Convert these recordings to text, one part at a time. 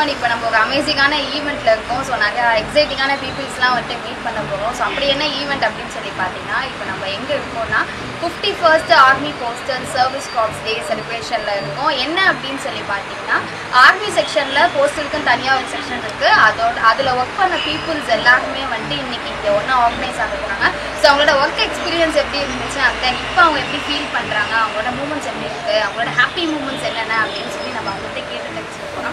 on இப்போ நம்ம ஒரு அமேசிங்கான ஈவெண்ட்டில் இருக்கோம். ஸோ நிறையா எக்ஸைட்டிங்கான பீப்புள்ஸ்லாம் வந்துட்டு மீட் பண்ண போகிறோம். ஸோ அப்படி என்ன ஈவெண்ட் அப்படின்னு சொல்லி பார்த்தீங்கன்னா, இப்போ நம்ம எங்கே இருக்கோம்னா 51st army postal service corps day செலிப்ரேஷனில் இருக்கோம். என்ன அப்படின்னு சொல்லி பார்த்தீங்கன்னா, ஆர்மி செக்ஷனில் போஸ்டலுக்குன்னு தனியாக ஒரு செக்ஷன் இருக்குது. அதில் ஒர்க் பண்ண பீப்புள்ஸ் எல்லாருமே வந்துட்டு இன்றைக்கி இங்கே ஒன்றா ஆர்கனைஸ் ஆக போகிறாங்க. ஸோ அவங்களோட ஒர்க் எக்ஸ்பீரியன்ஸ் எப்படி இருந்துச்சு, அண்ட் இப்போ அவங்க எப்படி ஃபீல் பண்ணுறாங்க, அவங்களோட மூமெண்ட்ஸ் எப்படி இருக்குது, அவங்களோட ஹாப்பி மூமெண்ட்ஸ் என்னென்ன அப்படின்னு சொல்லி நம்ம அவங்கள்ட்ட கேட்டு தெரிஞ்சுக்க போகிறோம்.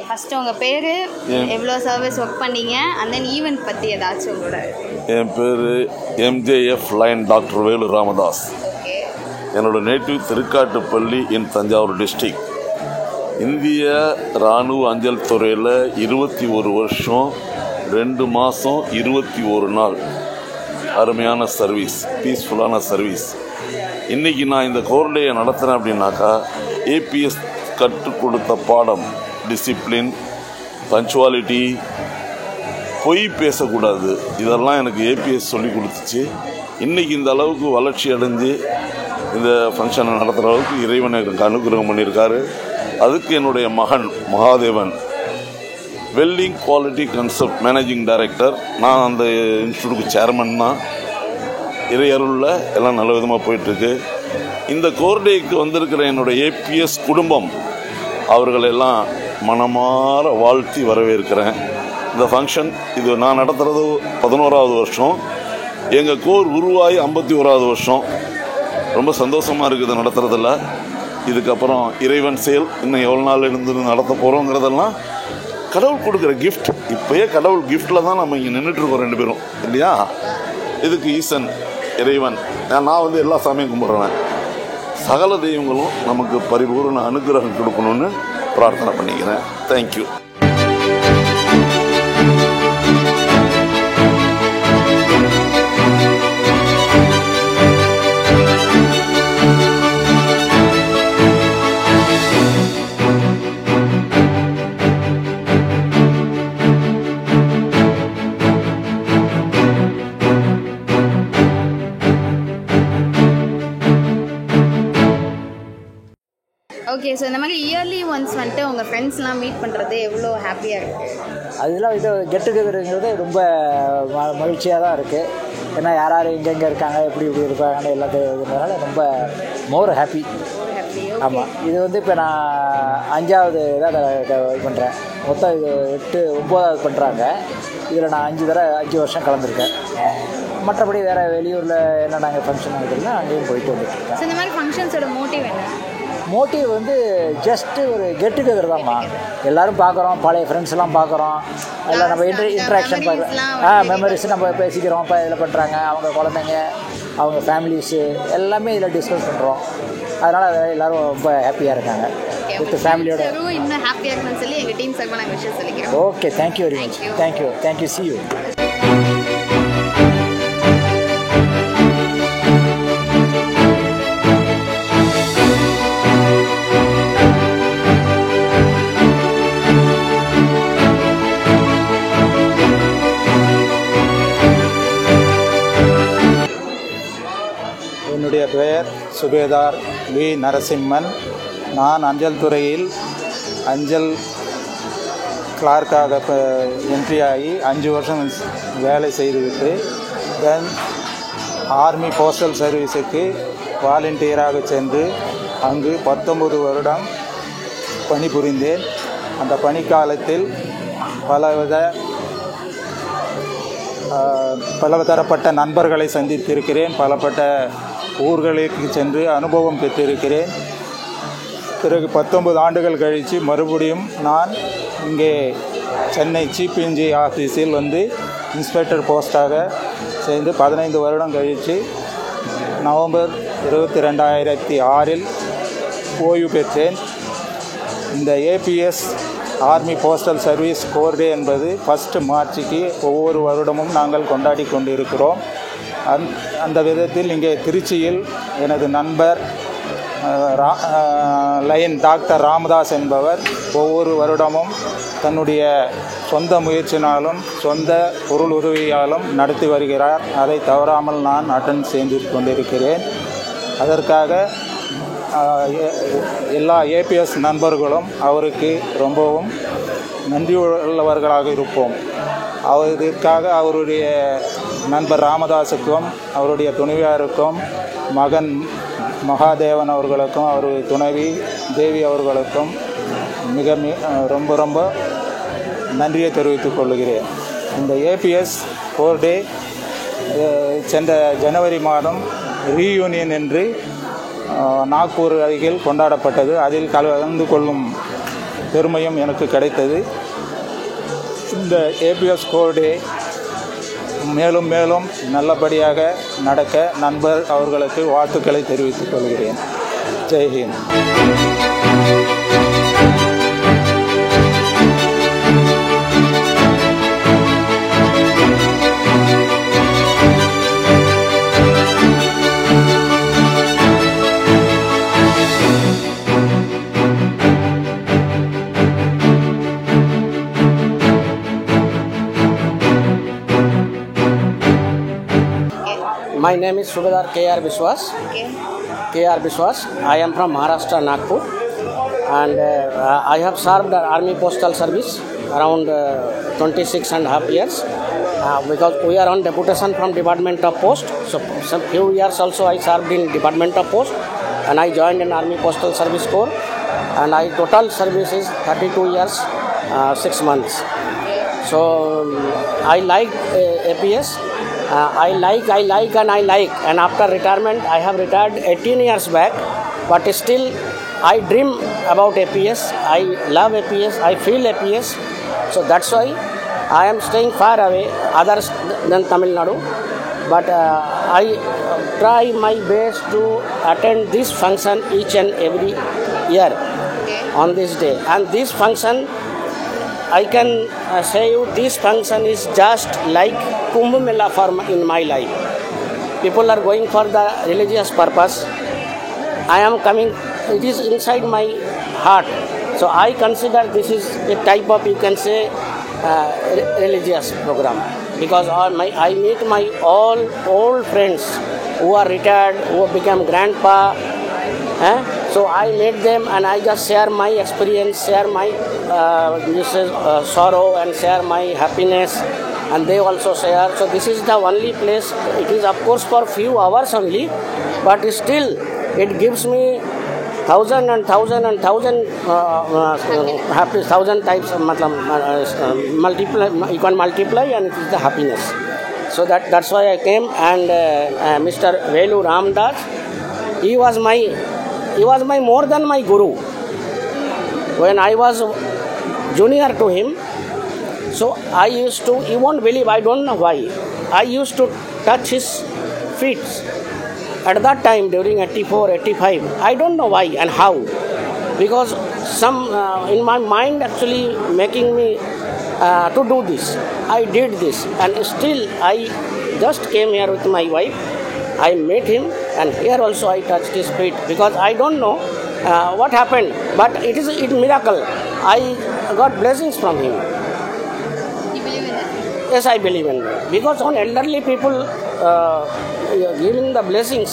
ஃபஸ்ட்டு உங்கள் பேர், எவ்வளோ சர்வீஸ் ஒர்க் பண்ணீங்க, அண்ட் தென் ஈவெண்ட் பற்றி ஏதாச்சும் உங்களோட. என் பேர் MJF line doctor Velu Ramadoss. என்னோட நேட்டிவ் திருக்காட்டுப்பள்ளி இன் தஞ்சாவூர் டிஸ்ட்ரிக்ட். இந்திய இராணுவ அஞ்சல் துறையில் 21 வருஷம் 2 மாதம் 21 நாள் அருமையான சர்வீஸ், பீஸ்ஃபுல்லான சர்வீஸ். இன்றைக்கி நான் இந்த கோர்டேயை நடத்துகிறேன் அப்படின்னாக்கா, ஏபிஎஸ் கற்றுக் கொடுத்த பாடம் டிசிப்ளின், பஞ்சுவாலிட்டி, பொய் பேசக்கூடாது, இதெல்லாம் எனக்கு ஏபிஎஸ் சொல்லி கொடுத்துச்சு. இன்றைக்கி இந்த அளவுக்கு வளர்ச்சி அடைஞ்சு இந்த ஃபங்க்ஷனை நடத்துகிற அளவுக்கு இறைவன் எனக்கு அனுகிரகம் பண்ணியிருக்காரு. அதுக்கு என்னுடைய மகன் Mahadevan welding quality concept managing director, நான் அந்த இன்ஸ்டியூட்டுக்கு சேர்மன் தான். இறையருளில் எல்லாம் நல்ல விதமாக போயிட்டுருக்கு. இந்த கோர்டேக்கு வந்திருக்கிற என்னுடைய ஏபிஎஸ் குடும்பம் அவர்களெல்லாம் மனமாற வாழ்த்தி வரவேற்கிறேன். இந்த ஃபங்க்ஷன் இது நான் நடத்துகிறது 11வது வருஷம். எங்கள் கோர் உருவாகி 51வது வருஷம். ரொம்ப சந்தோஷமாக இருக்குது நடத்துறதில்ல. இதுக்கப்புறம் இறைவன் செயல் இன்னும் எவ்வளோ நாள் இருந்து நடத்த போகிறோங்கிறதெல்லாம் கடவுள் கொடுக்குற கிஃப்ட். இப்போயே கடவுள் கிஃப்டில் தான் நம்ம இங்கே நின்றுட்டுருக்கோம் 2 பேரும், இல்லையா? இதுக்கு ஈசன் இறைவன், நான் வந்து எல்லா சாமியும் கும்பிட்றேன். சகல தெய்வங்களும் நமக்கு பரிபூர்ண அனுகிரகம் கொடுக்கணும்னு பிரார்த்தனை பண்ணிக்கிறேன். தேங்க்யூ. ஓகே, ஸோ இந்த மாதிரி இயர்லி ஒன்ஸ் வந்துட்டு உங்கள் ஃப்ரெண்ட்ஸ்லாம் மீட் பண்ணுறது எவ்வளோ ஹாப்பியாக இருக்குது? அதெல்லாம் இது கெட் டுகெதருங்கிறது ரொம்ப மகிழ்ச்சியாக தான் இருக்குது. ஏன்னா யார் யார் எங்கெங்கே இருக்காங்க, எப்படி இருப்பாங்கன்னு எல்லாத்தையும் இதுனால ரொம்ப மோர் ஹாப்பி. ஆமாம், இது வந்து இப்போ நான் 5வது இதாக இது பண்ணுறேன். மொத்தம் இது 8 9வது பண்ணுறாங்க. இதில் நான் 5 வருஷம் கலந்துருக்கேன். மற்றபடி வேறு வெளியூரில் என்ன நாங்கள் ஃபங்க்ஷன் இருக்குதுன்னா அங்கேயும் போயிட்டு வந்துட்டுருக்கேன். ஸோ இந்த மாதிரி ஃபங்க்ஷன்ஸோட மோட்டிவ் என்ன? மோட்டிவ் வந்து ஜஸ்ட்டு ஒரு கெட் டுகெதர் தான்மா. எல்லோரும் பார்க்குறோம், பழைய ஃப்ரெண்ட்ஸ்லாம் பார்க்குறோம், எல்லாம் நம்ம இன்ட்ராக்ஷன் பார்க்குறோம், மெமரிஸ் நம்ம பேசிக்கிறோம். இப்போ இதில் பண்ணுறாங்க அவங்க குழந்தைங்க, அவங்க ஃபேமிலிஸு எல்லாமே இதில் டிஸ்கஸ் பண்ணுறோம். அதனால் அதில் எல்லோரும் ரொம்ப ஹாப்பியாக இருக்காங்க வித் ஃபேமிலியோட. இன்னும் ஹாப்பியாக இருக்குன்னு சொல்லி எங்கள் டீம் சார்பாக நாங்கள் விஷயம் சொல்லிக்கிறோம். Okay, thank you very much. Thank you C you. என்னுடைய பெயர் சுபேதார் வி நரசிம்மன். நான் அஞ்சல் துறையில் அஞ்சல் கிளார்க்காக என்ட்ரி ஆகி 5 வருஷம் வேலை செய்துவிட்டு தென் ஆர்மி போஸ்டல் சர்வீஸுக்கு வாலண்டியராக சென்று அங்கு 19 வருடம் பணிபுரிந்தேன். அந்த பணிக்காலத்தில் பலதரப்பட்ட நண்பர்களை சந்தித்திருக்கிறேன். பலப்பட்ட ஊர்களுக்கு சென்று அனுபவம் பெற்றிருக்கிறேன். பிறகு 19 ஆண்டுகள் கழித்து மறுபடியும் நான் இங்கே சென்னை சிபிஎன்ஜி ஆஃபீஸில் வந்து இன்ஸ்பெக்டர் போஸ்டாக சேர்ந்து 15 வருடம் கழித்து நவம்பர் 2006 ஓய்வு பெற்றேன். இந்த APS army postal service corps day என்பது 1 மார்ச்சுக்கு ஒவ்வொரு வருடமும் நாங்கள் கொண்டாடி கொண்டிருக்கிறோம். அந்த விதத்தில் இங்கே திருச்சியில் எனது நண்பர் லைன் டாக்டர் ராமதாஸ் என்பவர் ஒவ்வொரு வருடமும் தன்னுடைய சொந்த முயற்சினாலும் சொந்த பொருள் உதவியாலும் நடத்தி வருகிறார். அதை தவறாமல் நான் அட்டன் செய்து கொண்டிருக்கிறேன். அதற்காக எல்லா ஏபிஎஸ் நண்பர்களும் அவருக்கு ரொம்பவும் நன்றியுள்ளவர்களாக இருப்போம். இதற்காக அவருடைய நண்பர் ராமதாஸுக்கும் அவருடைய துணைவியாருக்கும் மகன் மகாதேவன் அவர்களுக்கும் அவருடைய துணைவி தேவி அவர்களுக்கும் ரொம்ப நன்றியை தெரிவித்துக் கொள்கிறேன். இந்த ஏபிஎஸ் கோர் டே சென்ற ஜனவரி மாதம் ரீயூனியன் என்று நாக்பூர் அருகில் கொண்டாடப்பட்டது. அதில் கலந்து கொள்ளும் பெருமையும் எனக்கு கிடைத்தது. இந்த ஏபிஎஸ் கோர் டே மேலும் மேலும் நல்லபடியாக நடக்க நண்பர் அவர்களுக்கு வாழ்த்துக்களை தெரிவித்துக் கொள்கிறேன். ஜெய்ஹிந்த். My name is Subedar K.R. Biswas. Okay. K.R. Biswas. I am from Maharashtra, Nagpur, and I have served the Army Postal Service around 26 and a half years because we are on deputation from Department of Post. So some few years also I served in Department of Post, and I joined in Army Postal Service Corps, and I total service is 32 years 6 months. So I like APS. I like and after retirement I have retired 18 years back, but still I dream about APS. I love APS, I feel APS, so that's why I am staying far away others than Tamil Nadu, but I try my best to attend this function each and every year on this day. And this function, I can say you, this function is just like Kumbh Mela in my life. People are going for the religious purpose. I am coming, it is inside my heart. So I consider this is a type of, you can say, religious program. Because I meet my all old friends who are retired, who have become grandpa. So I meet them and I just share my experience, share my sorrow and share my happiness, and they also share. So this is the only place. It is of course for few hours only, but still it gives me thousand happy, thousand types of multiply. You can multiply, and it is the happiness. So that's why I came. And Mr. Velu Ramdas, he was my more than my guru. When I was junior to him, so I used to, you won't believe, I don't know why, I used to touch his feet at that time during 84, 85. I don't know why and how, because some in my mind actually making me to do this. I did this, and still I just came here with my wife. I met him, and here also I touched his feet, because I don't know what happened, but it is a miracle. I got blessings from him. You believe in it? Yes, I believe in it. Because on elderly people giving the blessings,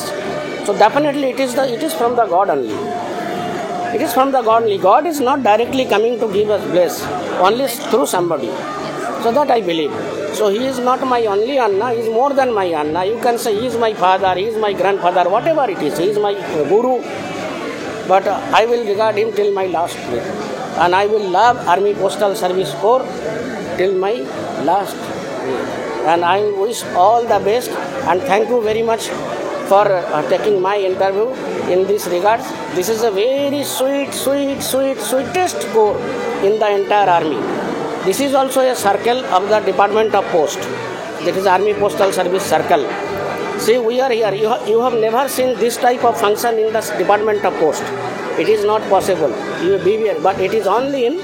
so definitely it is from the God only. It is from the God only. God is not directly coming to give us bless, only through somebody. So that I believe. So he is not my only Anna, he is more than my Anna. You can say he is my father, he is my grandfather, whatever it is. He is my guru. But I will regard him till my last breath. And I will love Army Postal Service Corps till my last breath. And I wish all the best, and thank you very much for taking my interview in this regard. This is a very sweetest corps in the entire army. This is also a circle of the Department of Post. That is Army Postal Service circle. See, we are here. You have never seen this type of function in the Department of Post. It is not possible. You will be here, but it is only in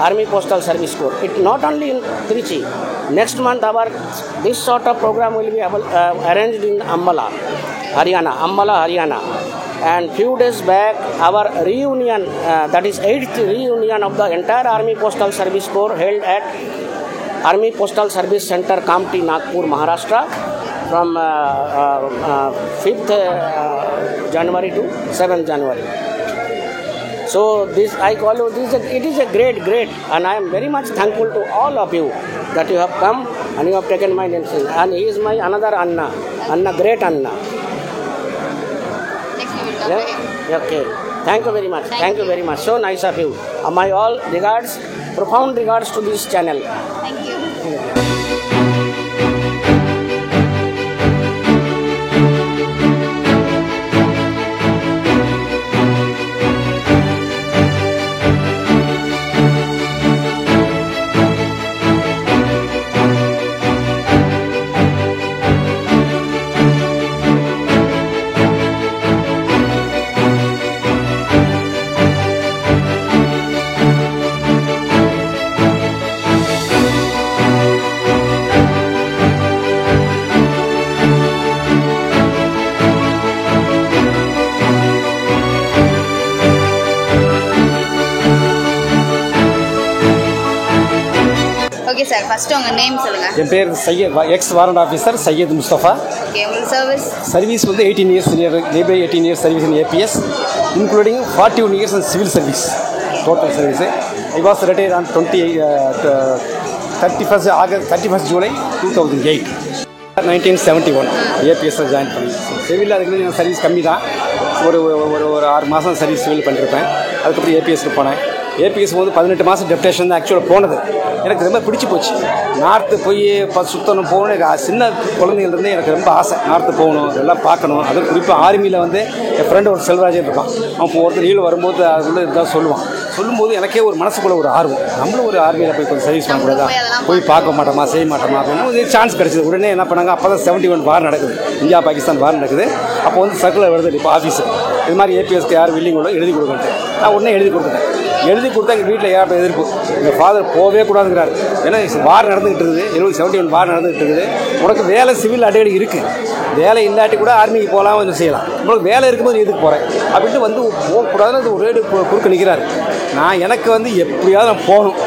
Army Postal Service Corps. It not only in Trichy. Next month, this sort of program will be arranged in Ambala, Haryana. And few days back, our reunion, that is 8th reunion of the entire Army Postal Service Corps held at Army Postal Service Center, Kamptee, Nagpur, Maharashtra, from 5th January to 7th January. So this, I call you, it is a great, and I am very much thankful to all of you that you have come and you have taken my name. And he is my another Anna, great Anna. Next we will come to him. Yeah? Okay. Thank you very much. Thank you very much. So nice of you. My all regards, profound regards to this channel. Thank you. Okay sir, first உங்கள் name சொல்லுங்கள். என் பேர் ex warrant officer Syed Mustafa. Okay, உங்களுக்கு service வந்து 18 years, nearby 18 years service in APS, including 41 years in civil service, total service. I was retired on 31st July 2008. 1971 APS join பண்ணி சிவிலில் அதுக்கு service கம்மி தான். ஒரு 6 மாதம் சர்வீஸ் சிவில் பண்ணியிருப்பேன். அதுக்கப்புறம் APSக்கு போனேன். APS போது 18 மாதம் டெப்டேஷன் தான் ஆக்சுவலாக போனது. எனக்கு ரொம்ப பிடிச்சி போச்சு. நார்த்து போய் சுத்தணும் போகணும். எனக்கு சின்ன குழந்தைங்கள்லேருந்து எனக்கு ரொம்ப ஆசை, நார்த்து போகணும், இதெல்லாம் பார்க்கணும். அதுவும் குறிப்பாக ஆர்மியில் வந்து என் ஃப்ரெண்டு ஒரு செல்வராஜன் இருப்பான். அவன் ஒருத்தர் லீவில் வரும்போது அதுக்குள்ளே இருந்தால் சொல்லும்போது எனக்கே ஒரு மனசுக்குள்ளே ஒரு ஆர்வம், நம்மளும் ஒரு ஆர்மியில் போய் கொஞ்சம் சர்வீஸ் பண்ணக்கூடாதா, போய் பார்க்க மாட்டோமா, செய்ய மாட்டோமா அப்படின்னு ஒரு சான்ஸ் கிடச்சிது. உடனே என்ன பண்ணாங்க, அப்போ தான் 71 வார் நடக்குது, இந்தியா பாகிஸ்தான் வார் நடக்குது. அப்போ வந்து சர்க்குலர் வருது இப்போ ஆஃபீஸுக்கு, இது மாதிரி APSக்கு யார் வில்லிங்களோ எழுதி கொடுக்கட்டு. நான் உடனே எழுதி கொடுத்துட்டேன். எழுதி கொடுத்தா எங்கள் வீட்டில் ஏன் எதிர்ப்பு, எங்கள் ஃபாதர் போகவே கூடாதுங்கிறாரு. ஏன்னா வார் நடந்துகிட்டு இருக்குது, 71 வார் நடந்துகிட்டு இருக்குது. உனக்கு வேலை சிவில் அடிக்கடி இருக்குது, வேலை இல்லாட்டி கூட ஆர்மிக்கு போகலாம், கொஞ்சம் செய்யலாம். உங்களுக்கு வேலை இருக்கும்போது எதுக்கு போகிறேன் அப்படின்ட்டு வந்து போகக்கூடாதுன்னு அது ஒரே குறுக்க நிற்கிறாரு. எனக்கு வந்து எப்படியாவது நான் போகணும்,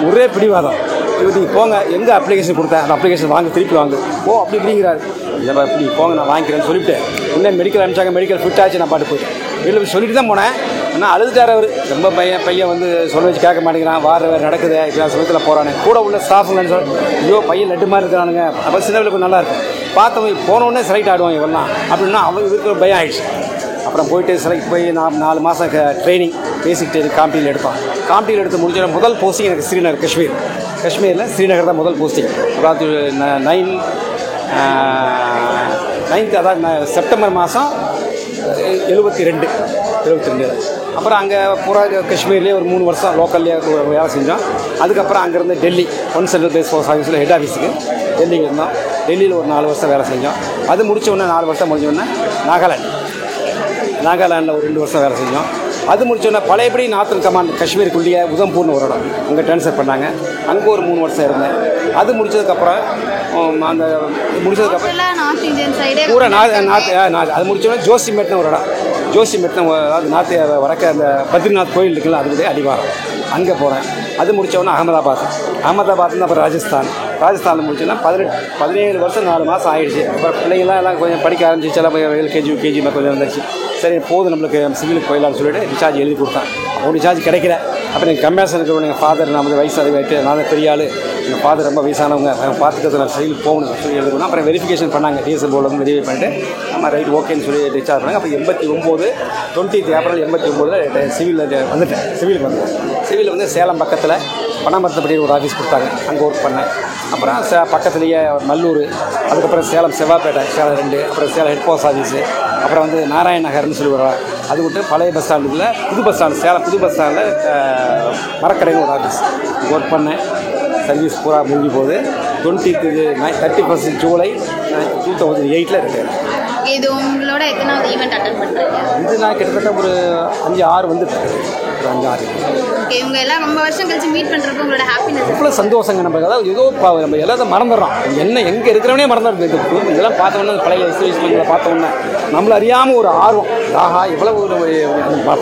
ஒரே பிடிவாதம். நீங்கள் போங்க, எங்கே அப்ளிகேஷன் கொடுத்தேன் அந்த அப்ளிகேஷன் வாங்க, திருப்பி வாங்க, அப்படி இப்படிங்கிறாரு. இல்லை இப்படி போங்க, நான் வாங்கிக்கிறேன்னு சொல்லிவிட்டு இன்னும் மெடிக்கல் அனுப்பிச்சாங்க. மெடிக்கல் ஃபிட் ஆச்சு, நான் பாட்டு போயிட்டேன். வீட்டில் சொல்லிட்டு தான் போனேன். ஆனால் அழுதுட்டார் அவர். ரொம்ப பையன் வந்து சொல்ல வச்சு கேட்க மாட்டேங்கிறான், வார வேறு நடக்குது, இப்போ நான் சொல்லத்தில் போகிறானே. கூட உள்ள ஸ்டாஃபுங்கன்னு சொல்லி, ஐயோ பையன் லட்டு மாதிரி இருக்கிறானுங்க. அப்போ சின்ன கொஞ்சம் நல்லா இருக்கும். பார்த்தவங்க போனோடனே செலக்ட் ஆகிடுவாங்க இவெல்லாம் அப்படின்னா இவருக்கு ஒரு பயம் ஆகிடுச்சு. அப்புறம் போயிட்டு செலக்ட் போய் நான் 4 மாதம் ட்ரைனிங், பேசிக் ட்ரைனிங் காம்படியில் எடுப்பான். காம்படியில் எடுத்து முடிஞ்ச முதல் போஸ்டிங் எனக்கு ஸ்ரீநகர், காஷ்மீரில் ஸ்ரீநகர் தான் முதல் போஸ்டிங். அதாவது 9th, அதாவது செப்டம்பர் மாதம் 72. அப்புறம் அங்கே பூரா காஷ்மீர்லேயே ஒரு 3 வருஷம் லோக்கல்லேயே வேலை செஞ்சோம். அதுக்கப்புறம் அங்கேருந்து டெல்லி சென்ட்ரல் பேஸ் ஃபோர்ஸ் ஆஃபீஸில் ஹெட் ஆஃபீஸுக்கு டெல்லிக்கு இருந்தோம். டெல்லியில் ஒரு 4 வருஷம் வேலை செஞ்சோம். அது முடித்த உடனே 4 வருஷம் முடிஞ்ச உடனே நாகாலாண்டில் ஒரு 2 வருஷம் வேலை செஞ்சோம். அது முடிச்சோன்னா பழையபடி நார்த்தன் கமாண்ட் காஷ்மீருக்குள்ளேயே உதம்பூர்னு ஒரு இடம், அங்கே ட்ரான்ஸ்ஃபர் பண்ணாங்க. அங்கே ஒரு 3 வருஷம் இருந்தேன். அது முடிச்சதுக்கப்புறம் அந்த முடிச்சதுக்கப்புறம் பூரா அது முடிச்சோன்னா ஜோசிமெட்னு ஒரு இடம், அதாவது நார்த்து வடக்க அந்த பத்ரிநாத் கோயில் இருக்குல்ல, அதுக்கு அடிவாரம், அங்கே போகிறேன். அது முடித்தவொன்னே அகமதாபாத்னு அப்புறம் ராஜஸ்தானில் முடிச்சோன்னா 17 வருஷம் 4 மாதம் ஆகிடுச்சு. அப்புறம் பிள்ளைங்களாம் எல்லாம் கொஞ்சம் படிக்க ஆரம்பிச்சு, எல்லாம் LKG UKG கொஞ்சம் வந்துச்சு. சரி போதும் நம்மளுக்கு சிவிலுக்கு போயிடலாம்னு சொல்லிட்டு டிசார்ஜ் எழுதி கொடுத்தான். அப்போ டிசார்ஜ் கிடைக்கல. அப்புறம் எங்கள் கம்பேசன் இருக்கிறவங்க எங்கள் ஃபாதர், நான் வந்து வயசு அதிகமாகிட்டு, நான் தான் பெரிய ஆள், எங்கள் ஃபாதர் ரொம்ப வயசானவங்க, பார்த்துக்கிறது நான் சிவிலுக்கு போகணும் சொல்லி எழுதணும். அப்புறம் வெரிஃபிகேஷன் பண்ணாங்க, டிஎஸ்எல் போர்டில் வந்து வெரிஃபை பண்ணிட்டு நம்ம ரைட் ஓகேன்னு சொல்லி டிசார்ஜ் பண்ணாங்க. அப்போ 20th ஏப்ரல் 89 சிவிலுக்கு வந்துட்டேன். சிவிலில் வந்து சேலம் பக்கத்தில் பணமரத்தப்படி ஒரு ஆஃபீஸ் கொடுத்தாங்க, அங்கே ஒர்க் பண்ணேன். அப்புறம் பக்கத்துலேயே நல்லூர், அதுக்கப்புறம் சேலம் செவ்வாப்பேட்டை, சேலம் 2, அப்புறம் சேலம் ஹெட் போஸ்ட் ஆஃபீஸு, அப்புறம் வந்து நாராயண நகர்னு சொல்லி வரோம். அது விட்டு பழைய பஸ் ஸ்டாண்டில் புது பஸ் ஸ்டாண்டு, சேலம் புது பஸ் ஸ்டாண்டில் மரக்கடைன்னு ஒரு ஆஃபீஸ் ஒர்க் பண்ணேன். சர்வீஸ் பூரா முடிஞ்சு போகுது. 31 ஜூலை 2008 ரிட்டையர். இது உங்களோட எத்தனாவது ஈவெண்ட் அட்டெண்ட் பண்ணுறீங்க? இது நான் கிட்டத்தட்ட ஒரு 5-6 வந்துட்டேன். ஒரு 5-6. ஓகே, இவங்க எல்லாம் ரொம்ப வருஷம் கழிச்சு மீட் பண்ணுறப்போ உங்களோட ஹாப்பினஸ் எவ்வளோ சந்தோஷங்க. நம்ம அதாவது ஏதோ நம்ம எல்லாத்தையும் மறந்துடுறோம். என்ன எங்கே இருக்கிறவனே மறந்துடுது. இதெல்லாம் பார்த்தோன்னே பழைய எக்ஸ்பீரியன்ஸ்களை பார்த்தோன்னே நம்மள அறியாமல் ஒரு ஆர்வம், ஆஹா எவ்வளவு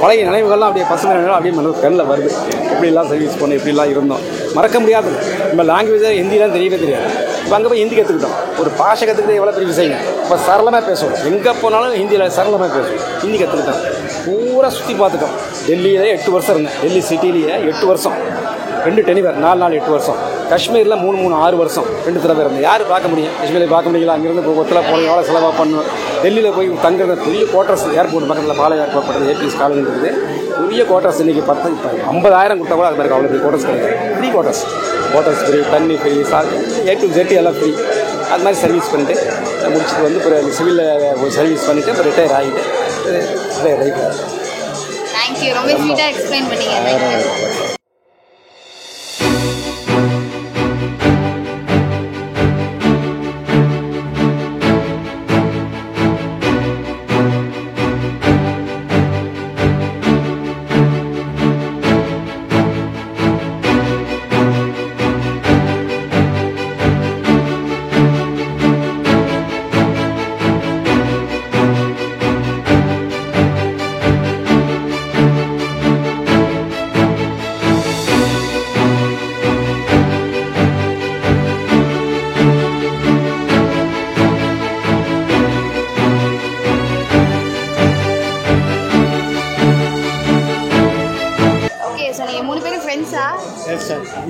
பழைய நினைவுகள்லாம் அப்படியே பசங்க நினைவுகள் அப்படியே மனது கண்ணில் வருது. எப்படிலாம் சர்வீஸ் பண்ணோம், எப்படிலாம் இருந்தோம், மறக்க முடியாது. நம்ம லாங்குவேஜை ஹிந்திலாம் தெரியவே தெரியாது. இப்போ அங்கே போய் ஹிந்தி கற்றுக்கிட்டோம். ஒரு பாஷை கற்றுக்கிட்டு எவ்வளோ பெரிய விஷயங்க. இப்போ சரளமாக பேசுவோம், எங்கே போனாலும் ஹிந்தியில் சரளமாக பேசுவோம். ஹிந்தி கற்றுக்கிட்டோம், பூரா சுற்றி பார்த்துட்டோம். டெல்லியிலே 8 வருஷம் இருந்தேன். டெல்லி சிட்டிலேயே 8 வருஷம், 2 டெனிவர், 4 நாள் 8 வருஷம். காஷ்மீரில் 3 6 வருஷம், 2 தடவை இருந்தேன். யார் பார்க்க முடியும்? காஷ்மீரில் பார்க்க முடியல. அங்கேருந்து ஒருத்தல போய் எவ்வளோ செலவாக பண்ணணும். டெல்லியில் போய் தங்குறது பெரிய குவார்ட்டர்ஸ், ஏர்போர்ட் பக்கத்தில் பாலை ஏர்போர்ட் பக்கத்தில் ஏபிஎஸ் காலேஜ் இருக்குது. பெரிய குவார்ட்டர்ஸ் இன்றைக்கி 50,000 கொடுத்தா கூட அது மாதிரி அவ்வளோ பெரிய குவார்ட்டர்ஸ் கிடையாது. ஃப்ரீ குவார்ட்டர்ஸ் ஃப்ரீ, தண்ணி ஃப்ரீ, A to Z எல்லாம் ஃப்ரீ. அது மாதிரி சர்வீஸ் பண்ணிவிட்டு முடிச்சுட்டு வந்து இப்போ சிவிலில் சர்வீஸ் பண்ணிவிட்டு இப்போ ரிட்டையர் ஆகிட்டு ரிட்டையர் ஆகிட்டு. தேங்க்யூ, ரொம்ப ஸ்வீட்டாக எக்ஸ்பிளைன் பண்ணீங்க.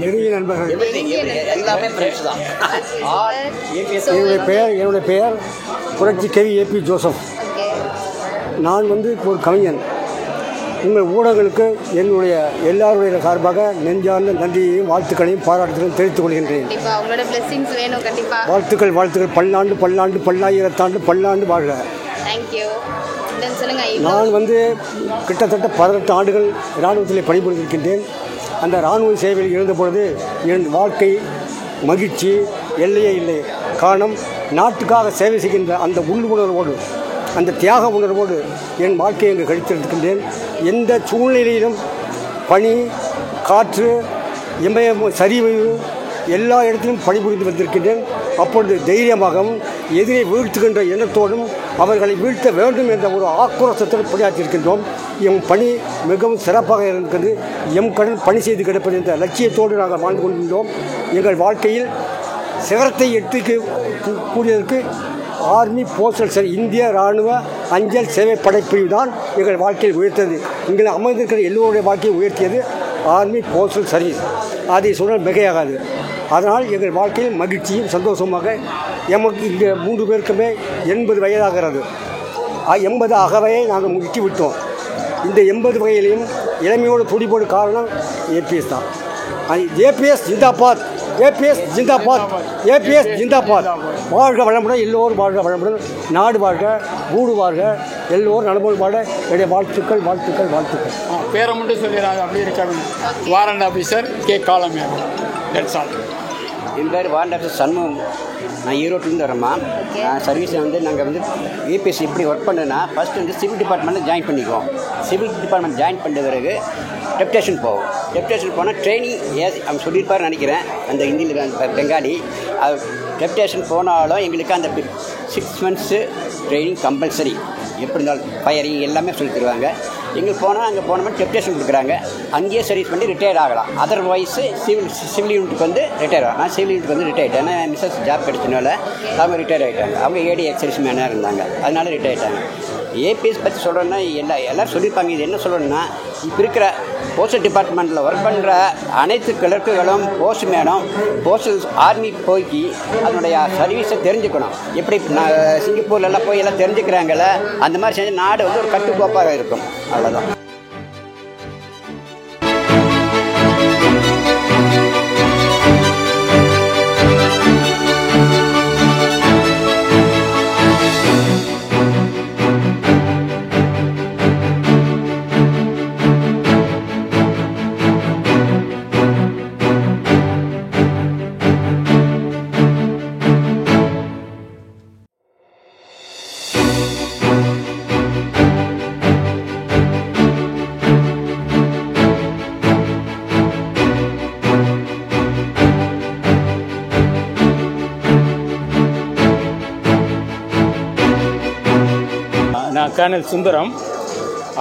நெருங்கிய நண்பர்கள் எல்லாமே ஃப்ரெண்ட்ஸ் தான். என்னுடைய பெயர் புரட்சி கவி ஏபி ஜோசப். நான் வந்து ஒரு கவிஞன். உங்கள் ஊடகங்களுக்கு என்னுடைய எல்லாருடைய சார்பாக நெஞ்சார்ந்த நன்றியையும் வாழ்த்துக்களையும் பாராட்டுகளையும் தெரிவித்துக் கொள்கின்றேன். வாழ்த்துக்கள். பல்லாயிரத்தாண்டு பல்லாண்டு வாழ்க. நான் வந்து கிட்டத்தட்ட 18 ஆண்டுகள் இராணுவத்தில் பணிபுரிந்திருக்கின்றேன். அந்த இராணுவ சேவையில் இருந்தபொழுது என் வாழ்க்கை மகிழ்ச்சி எல்லையே இல்லை. காரணம், நாட்டுக்காக சேவை செய்கின்ற அந்த உள்ளுணர்வோடு, அந்த தியாக உணர்வோடு என் வாழ்க்கையை அங்கு கழித்திருக்கின்றேன். எந்த சூழ்நிலையிலும் பனி, காற்று, இமயம், சரிவு எல்லா இடத்திலும் பணிபுரிந்து வந்திருக்கின்றேன். அப்பொழுது தைரியமாகவும் எதிரை வீழ்த்துகின்ற எண்ணத்தோடும் அவர்களை வீழ்த்த வேண்டும் என்ற ஒரு ஆக்ரோஷத்தோடு பணியாற்றியிருக்கின்றோம். எம் பணி மிகவும் சிறப்பாக இருக்கிறது. எம் கடன் பணி செய்து கிடப்பது என்ற லட்சியத்தோடு நாங்கள் வாழ்ந்து கொண்டிருந்தோம். எங்கள் வாழ்க்கையில் சிகரத்தை எட்டுக்கு கூடியதற்கு ஆர்மி போஸ்டல் சர்வீஸ், இந்திய இராணுவ அஞ்சல் சேவை படைப்பிரிவு தான் எங்கள் வாழ்க்கையில் உயர்த்தது. இங்கே அமர்ந்திருக்கிற எல்லோருடைய வாழ்க்கையை உயர்த்தியது ஆர்மி போஸ்டல் சர்வீஸ். அதை சொன்னால் மிகையாகாது. அதனால் எங்கள் வாழ்க்கையில் மகிழ்ச்சியும் சந்தோஷமாக எமக்கு இங்கே 3 பேருக்குமே 80 வயதாகிறது. 80 அகவையை நாங்கள் முட்டி விட்டோம். இந்த 80 வகையிலையும் இளமையோடு துடிப்போடு காரணம் ஏபிஎஸ் தான். ABS zindabad, ABS zindabad, ABS zindabad. வாழ்க வளமுடன், எல்லோரும் வாழ்க வளமுடன், நாடு வாழ்க, ஊடு வாழ்க, எல்லோரும் நலமோடு வாழ என்னுடைய வாழ்த்துக்கள். பேரை மட்டும் சொல்லிடுறாங்க, அப்படி இருக்காங்க. Warrant officer K Kalamegam. That's all. என் பேர் வாரண்ட் ஆஃபீஸர் சண்முகம். நான் ஈரோட்டிலேருந்து வரேம்மா. சர்வீஸில் வந்து நாங்கள் வந்து ஏபிஎஸ் இப்படி ஒர்க் பண்ணுன்னா ஃபஸ்ட்டு வந்து சிவில் டிபார்ட்மெண்ட்டில் ஜாயின் பண்ணிக்குவோம். சிவில் டிபார்ட்மெண்ட் ஜாயின் பண்ண பிறகு டெப்டேஷன் போவோம். டெப்டேஷன் போனால் ட்ரைனிங் அவங்க சொல்லியிருப்பாருன்னு நினைக்கிறேன், அந்த ஹிந்தியில் பெங்காலி. டெப்டேஷன் போனாலும் எங்களுக்கு அந்த 6 months ட்ரைனிங் கம்பல்சரி. எப்படி இருந்தாலும் ஃபயரிங் எல்லாமே சொல்லி தருவாங்க. எங்களுக்கு போனால் அங்கே போனோம்னா டெப்டேஷன் கொடுக்குறாங்க. அங்கேயே சர்வீஸ் பண்ணி ரிட்டையர்ட் ஆகலாம். அதர்வைஸு சிவில் யூனிட்டுக்கு வந்து ரிட்டையர் ஆகும். நான் சிவில் யூனிட்டுக்கு வந்து ரிட்டையர் ஆகிட்டேன். ஏன்னா மிஸ்ஸஸ் ஜாப் கிடைச்சனால அவங்க ரிட்டையர் ஆகிட்டாங்க. அவங்க ஏடி எக்ஸைஸ் மேனாக இருந்தாங்க, அதனால ரிட்டையர் ஆகிட்டாங்க. ஏபிஎஸ் பற்றி சொல்கிறோன்னா எல்லோரும் சொல்லியிருப்பாங்க. இது என்ன சொல்லணும்னா, இப்போ இருக்கிற போஸ்டல் டிபார்ட்மெண்ட்டில் ஒர்க் பண்ணுற அனைத்து கிளர்க்குகளும் போஸ்ட் மேனும் போஸ்டல் ஆர்மி போய் அதனுடைய சர்வீஸை தெரிஞ்சுக்கணும். எப்படி சிங்கப்பூர்லலாம் போய் எல்லாம் தெரிஞ்சுக்கிறாங்கள, அந்த மாதிரி செஞ்சு நாடு வந்து ஒரு கட்டுக்கோப்பாக இருக்கும். அவ்வளோதான். நான் கர்னல் சுந்தரம்.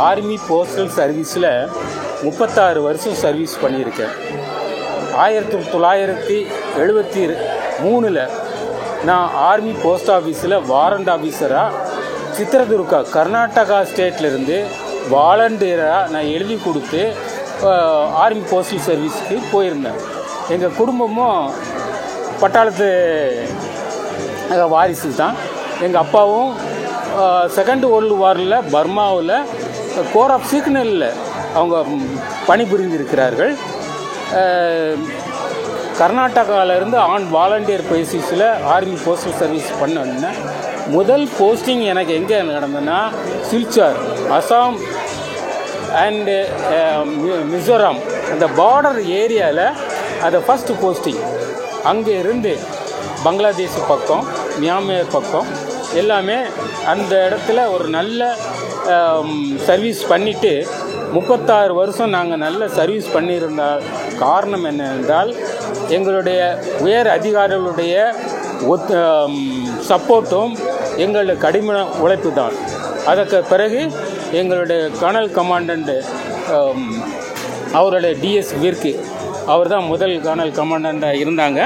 ஆர்மி போஸ்டல் சர்வீஸில் 36 வருஷம் சர்வீஸ் பண்ணியிருக்கேன். 1973 நான் ஆர்மி போஸ்ட் ஆஃபீஸில் வாரண்ட் ஆஃபீஸராக சித்ரதுர்கா கர்நாடகா ஸ்டேட்லேருந்து வாலண்டியராக நான் எழுதி கொடுத்து ஆர்மி போஸ்டல் சர்வீஸுக்கு போயிருந்தேன். எங்கள் குடும்பமும் பட்டாளத்து வாரிசு தான். எங்கள் அப்பாவும் செகண்ட் வேர்ல்டு வாரில் பர்மாவில் கோர் ஆஃப் சிக்னலில் அவங்க பணிபுரிந்திருக்கிறார்கள். கர்நாடகாவிலேருந்து வாலண்டியர் பேசிஸில் ஆர்மி போஸ்டல் சர்வீஸ் பண்ண முதல் போஸ்டிங் எனக்கு எங்கே நடந்ததுன்னா சில்சார், அசாம் அண்டு மிசோரம் அந்த பார்டர் ஏரியாவில் அது ஃபஸ்ட்டு போஸ்டிங். அங்கே இருந்து பங்களாதேஷ் பக்கம், மியான்மர் பக்கம் எல்லாமே அந்த இடத்துல ஒரு நல்ல சர்வீஸ் பண்ணிவிட்டு 36 வருஷம் நாங்கள் நல்ல சர்வீஸ் பண்ணியிருந்த காரணம் என்னவென்றால் எங்களுடைய உயர் அதிகாரிகளுடைய சப்போர்ட்டும் எங்களுடைய கடுமையான உழைப்பு தான். அதற்கு பிறகு எங்களுடைய கர்னல் கமாண்டண்ட் அவருடைய டிஎஸ் விர்க்கு அவர் தான் முதல் கர்னல் கமாண்டண்ட்டாக இருந்தாங்க.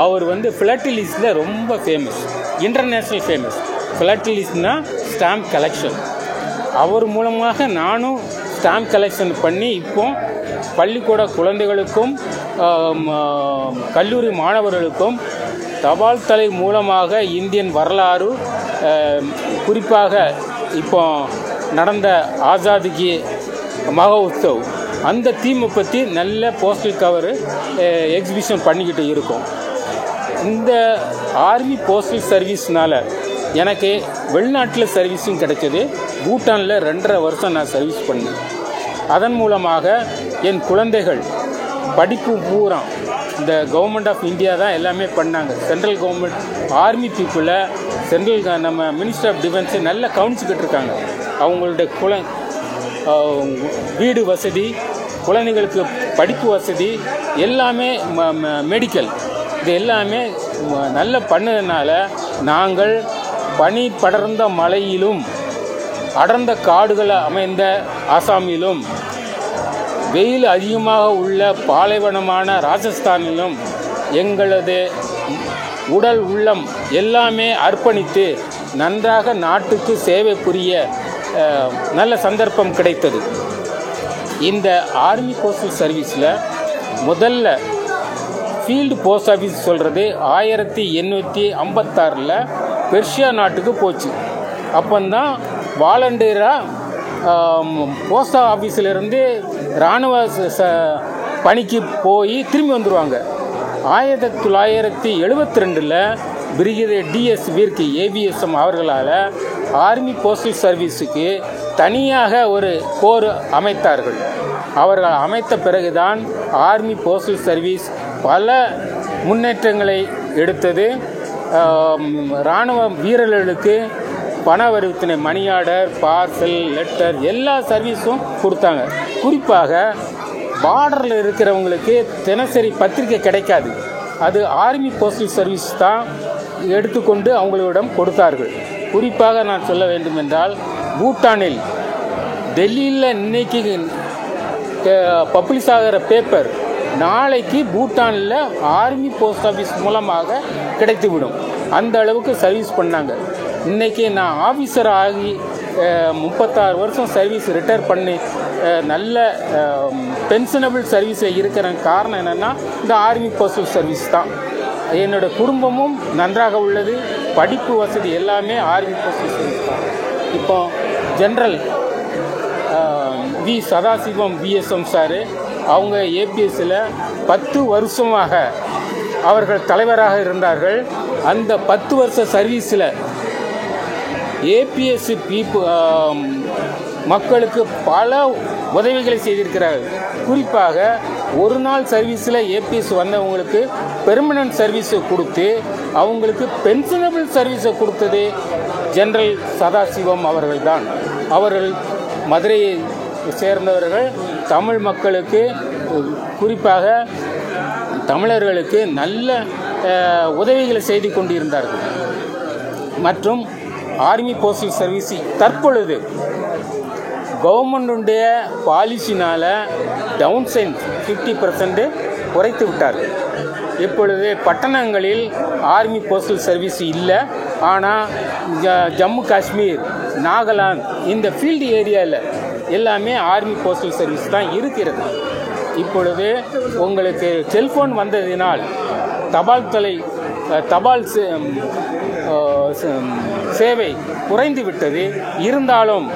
அவர் ஃபிலாட்டலிஸ்டில் ரொம்ப ஃபேமஸ், இன்டர்நேஷ்னல் ஃபேமஸ். ஃபிலாட்டலிஸ்ட்னால் ஸ்டாம்ப் கலெக்ஷன். அவர் மூலமாக நானும் ஸ்டாம்ப் கலெக்ஷன் பண்ணி இப்போ பள்ளிக்கூட குழந்தைகளுக்கும் கல்லூரி மாணவர்களுக்கும் தபால் தலை மூலமாக இந்தியன் வரலாறு, குறிப்பாக இப்போ நடந்த ஆசாதிக்கு மகோத்சவ் அந்த தீமை பற்றி நல்ல போஸ்டல் கவர் எக்ஸிபிஷன் பண்ணிக்கிட்டு இருக்கோம். இந்த ஆர்மி போஸ்டல் சர்வீஸ்னால் எனக்கு வெளிநாட்டில் சர்வீஸும் கிடைச்சது. பூட்டானில் 2.5 வருஷம் நான் சர்வீஸ் பண்ணேன். அதன் மூலமாக என் குழந்தைகள் படிப்பு பூரா இந்த கவர்மெண்ட் ஆஃப் இந்தியா தான் எல்லாமே பண்ணாங்க. சென்ட்ரல் கவர்மெண்ட் ஆர்மி பீப்புளை சென்ட்ரல் நம்ம மினிஸ்டர் ஆஃப் டிஃபென்ஸை நல்லா கவனிச்சுக்கிட்டு இருக்காங்க. அவங்களுடைய வீடு வசதி, குழந்தைகளுக்கு படிப்பு வசதி எல்லாமே, மெடிக்கல் இது எல்லாமே நல்ல பண்ணதுனால நாங்கள் பனி படர்ந்த மலையிலும் அடர்ந்த காடுகள் அமைந்த ஆசாமிலும் வெயில் அதிகமாக உள்ள பாலைவனமான ராஜஸ்தானிலும் எங்களது உடல் உள்ளம் எல்லாமே அர்ப்பணித்து நன்றாக நாட்டுக்கு சேவை புரிய நல்ல சந்தர்ப்பம் கிடைத்தது. இந்த ஆர்மி போஸ்டல் சர்வீஸில் முதல்ல ஃபீல்டு போஸ்ட் ஆஃபீஸ் சொல்கிறது 1856 பெர்ஷியா நாட்டுக்கு போச்சு. அப்போந்தான் வாலண்டியராக போஸ்ட் ஆஃபீஸிலிருந்து இராணுவ பணிக்கு போய் திரும்பி வந்துடுவாங்க. 1972 பிரிகேடியர் டிஎஸ் வீர்க்கு ஏவிஎஸ்எம் அவர்களால் ஆர்மி போஸ்டல் சர்வீஸுக்கு தனியாக ஒரு கோர் அமைத்தார்கள். அவர்கள் அமைத்த பிறகுதான் ஆர்மி போஸ்டல் சர்வீஸ் பல முன்னேற்றங்களை எடுத்தது. இராணுவ வீரர்களுக்கு பண பரிவர்த்தனை, மணி ஆர்டர், பார்சல், லெட்டர் எல்லா சர்வீஸும் கொடுத்தாங்க. குறிப்பாக பார்டரில் இருக்கிறவங்களுக்கு தினசரி பத்திரிக்கை கிடைக்காது. அது ஆர்மி போஸ்டல் சர்வீஸ் தான் எடுத்துக்கொண்டு அவங்களிடம் கொடுத்தார்கள். குறிப்பாக நான் சொல்ல வேண்டும் என்றால் பூட்டானில் டெல்லியில் இன்னைக்கு பப்ளிஷ் ஆகிற பேப்பர் நாளைக்கு பூட்டானில் ஆர்மி போஸ்ட் ஆஃபீஸ் மூலமாக கிடைத்துவிடும். அந்த அளவுக்கு சர்வீஸ் பண்ணாங்க. இன்றைக்கி நான் ஆஃபீஸர் ஆகி 36 வருஷம் சர்வீஸ் ரிட்டையர் பண்ணி நல்ல பென்ஷனபிள் சர்வீஸில் இருக்கிற காரணம் என்னென்னா இந்த ஆர்மி போஸ்டல் சர்வீஸ் தான். என்னோடய குடும்பமும் நன்றாக உள்ளது. படிப்பு வசதி எல்லாமே ஆர்மி போஸ்டல் சர்வீஸ் தான். இப்போ general V Sadasivam VSM sir அவங்க ஏபிஎஸ்சில் 10 வருஷமாக அவர்கள் தலைவராக இருந்தார்கள். அந்த 10 வருஷ சர்வீஸில் ஏபிஎஸ்சி மக்களுக்கு பல உதவிகளை செய்திருக்கிறார்கள். குறிப்பாக ஒரு நாள் சர்வீஸில் ஏபிஎஸ் வந்தவங்களுக்கு பெர்மனன்ட் சர்வீஸை கொடுத்து அவங்களுக்கு பென்ஷனபிள் சர்வீஸை கொடுத்தது ஜெனரல் சதாசிவம் அவர்கள்தான். அவர்கள் மதுரையை சேர்ந்தவர்கள். தமிழ் மக்களுக்கு, குறிப்பாக தமிழர்களுக்கு நல்ல உதவிகளை செய்து கொண்டிருந்தார்கள். மற்றும் ஆர்மி போஸ்டல் சர்வீஸ் தற்பொழுது கவர்மெண்டுடைய பாலிசினால் டவுன் சைன் 50% குறைத்து விட்டார்கள். இப்பொழுது பட்டணங்களில் ஆர்மி போஸ்டல் சர்வீஸ் இல்லை. ஆனால் ஜம்மு காஷ்மீர், நாகாலாந்து இந்த ஃபீல்டு ஏரியாவில் எல்லாமே ஆர்மி போஸ்டல் சர்வீஸ் தான் இருக்கிறது. இப்பொழுது உங்களுக்கு செல்ஃபோன் வந்ததினால் தபால் சேவை குறைந்து விட்டது. இருந்தாலும்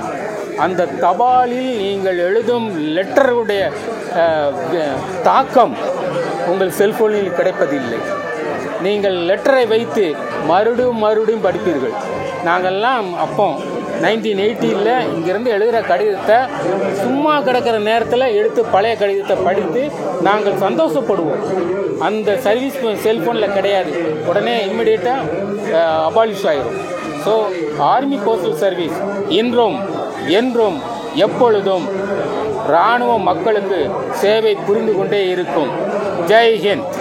அந்த தபாலில் நீங்கள் எழுதும் லெட்டருடைய தாக்கம் உங்கள் செல்ஃபோனில் கிடைப்பதில்லை. நீங்கள் லெட்டரை வைத்து மறுபடியும் படிப்பீர்கள். நாங்கள்லாம் அப்போ 1980 இங்கிருந்து எழுதுகிற கடிதத்தை சும்மா கிடக்கிற நேரத்தில் எடுத்து பழைய கடிதத்தை படித்து நாங்கள் சந்தோஷப்படுவோம். அந்த சர்வீஸ் செல்ஃபோனில் கிடையாது. உடனே இம்மிடியேட்டாக அபாலிஷ் ஆகிடும். ஸோ ஆர்மி போஸ்டல் சர்வீஸ் என்றும் எப்பொழுதும் இராணுவ மக்களுக்கு சேவை புரிந்து கொண்டே இருக்கும். ஜெய் ஹிந்த்.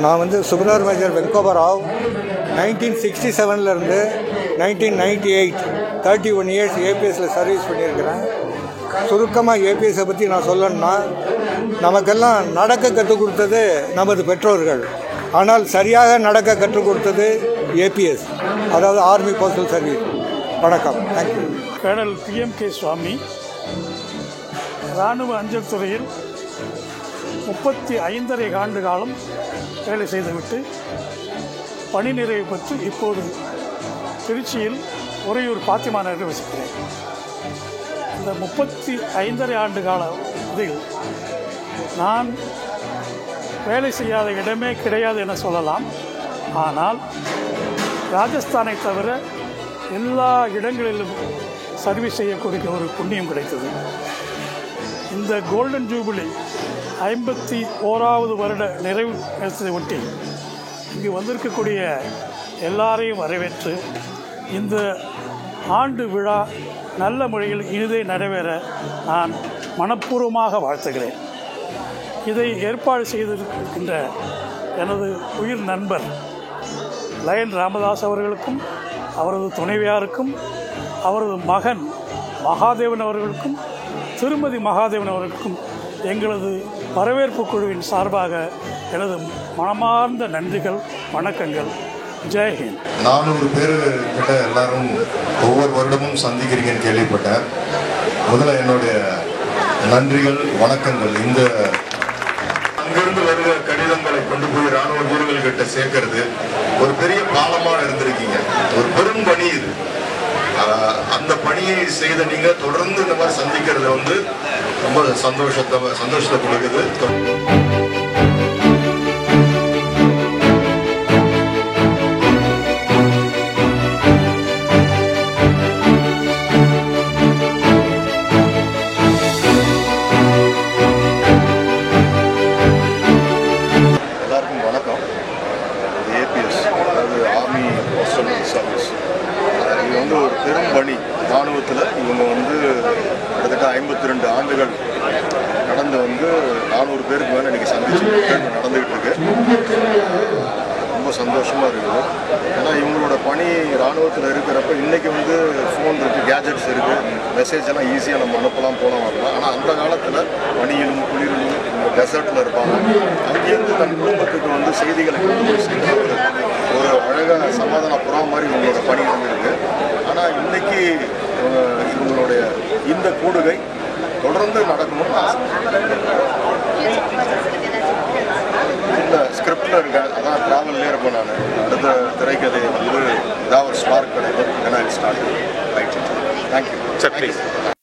நான் வந்து சுகுணர் major Vengoba Rao 1967 1998 31 years ஏபிஎஸ்சில் service பண்ணியிருக்கிறேன். சுருக்கமாக ஏபிஎஸ்ஸை பற்றி நான் சொல்லணும்னா, நமக்கெல்லாம் நடக்க கற்றுக் கொடுத்தது நமது பெற்றோர்கள். ஆனால் சரியாக நடக்க கற்றுக் கொடுத்தது ஏபிஎஸ், அதாவது ஆர்மி போஸ்டல் சர்வீஸ். வணக்கம். தேங்க்யூ. கேர்னல் PMK சுவாமி இராணுவ அஞ்சல் துறையில் 35 ஆண்டு காலம் வேலை செய்துவிட்டு பணி நிறைவு பெற்று இப்போது திருச்சியில் உறையூர் பாத்திமா நகரில் வசிக்கிறேன். இந்த 35 ஆண்டு கால இதில் நான் வேலை செய்யாத இடமே கிடையாது என சொல்லலாம். ஆனால் ராஜஸ்தானை தவிர எல்லா இடங்களிலும் சர்வீஸ் செய்யக்கூடிய ஒரு புண்ணியம் கிடைத்தது. இந்த கோல்டன் ஜூபிலி 51வது வருட நிறைவு நேரத்தை ஒட்டி இங்கு வந்திருக்கக்கூடிய எல்லாரையும் வரவேற்று இந்த ஆண்டு விழா நல்ல முறையில் இனிதே நடைபெற நான் மனப்பூர்வமாக வாழ்த்துகிறேன். இதை ஏற்பாடு செய்திருக்கின்ற எனது உயிர் நண்பர் லயன் ராமதாஸ் அவர்களுக்கும், அவரது துணைவியாருக்கும், அவரது மகன் மகாதேவன் அவர்களுக்கும், திருமதி மகாதேவன் அவர்களுக்கும் எங்களது வரவேற்பு குழுவின் சார்பாக எனது மனமார்ந்த நன்றிகள், வணக்கங்கள். ஜெய்ஹிந்த். 400 பேர் கிட்ட எல்லாரும் ஒவ்வொரு வருடமும் சந்திக்கிறீங்கன்னு கேள்விப்பட்டேன். முதல்ல என்னுடைய நன்றிகள், வணக்கங்கள். இந்த அங்கிருந்து வருகிற கடிதங்களை கொண்டு போய் ராணுவ வீரர்கள் கிட்ட சேர்க்கறது ஒரு பெரிய பாலமாக இருந்திருக்கீங்க. ஒரு பெரும் பணி இது. அந்த பணியை செய்த நீங்க தொடர்ந்து இந்த மாதிரி சந்திக்கிறது வந்து ரொம்ப சந்தோஷத்தை கொடுக்குது. எல்லாருக்கும் வணக்கம். ஏபிஎஸ், அதாவது ஆர்மி போஸ்டல் சர்வீஸ், இது வந்து ஒரு பெரும் பணி. இராணுவத்தில் இவங்க வந்து கிட்டத்தட்ட 52 ஆண்டுகள் கடந்து வந்து 400 பேருக்கு மேலே இன்றைக்கி சந்திச்சு நடந்துக்கிட்டு இருக்கு. ரொம்ப சந்தோஷமாக இருக்குது. ஏன்னா இவங்களோட பணி இராணுவத்தில் இருக்கிறப்ப இன்றைக்கி வந்து ஃபோன் இருக்குது, கேஜெட்ஸ் இருக்குது, மெசேஜ் எல்லாம் ஈஸியாக நம்ம அனுப்பலாம், போகலாம் வரலாம். ஆனால் அந்த காலத்தில் பனியிலும் குளிரிலும் டெசர்ட்டில் இருப்பாங்க. அங்கேருந்து தன் குடும்பத்துக்கு வந்து செய்திகளை கொண்டு போய் சேர்க்கிறது ஒரு அழகாக சமாதானப்புறம் மாதிரி இவங்களோட பணி இருந்திருக்கு. ஆனால் இன்றைக்கி இவங்களுடைய இந்த கூடுகை தொடர்ந்து நடக்கணும்னு ஆசை. இந்த ஸ்கிரிப்டில் இருக்கேன், அதான் ட்ராவல்லே இருப்பேன் நான். அடுத்த திரைக்கதையை வந்து ஏதாவது ஒரு ஸ்பார்க் கிடைக்கும், ஏன்னா ஸ்டார்ட் ரைட். தேங்க்யூ.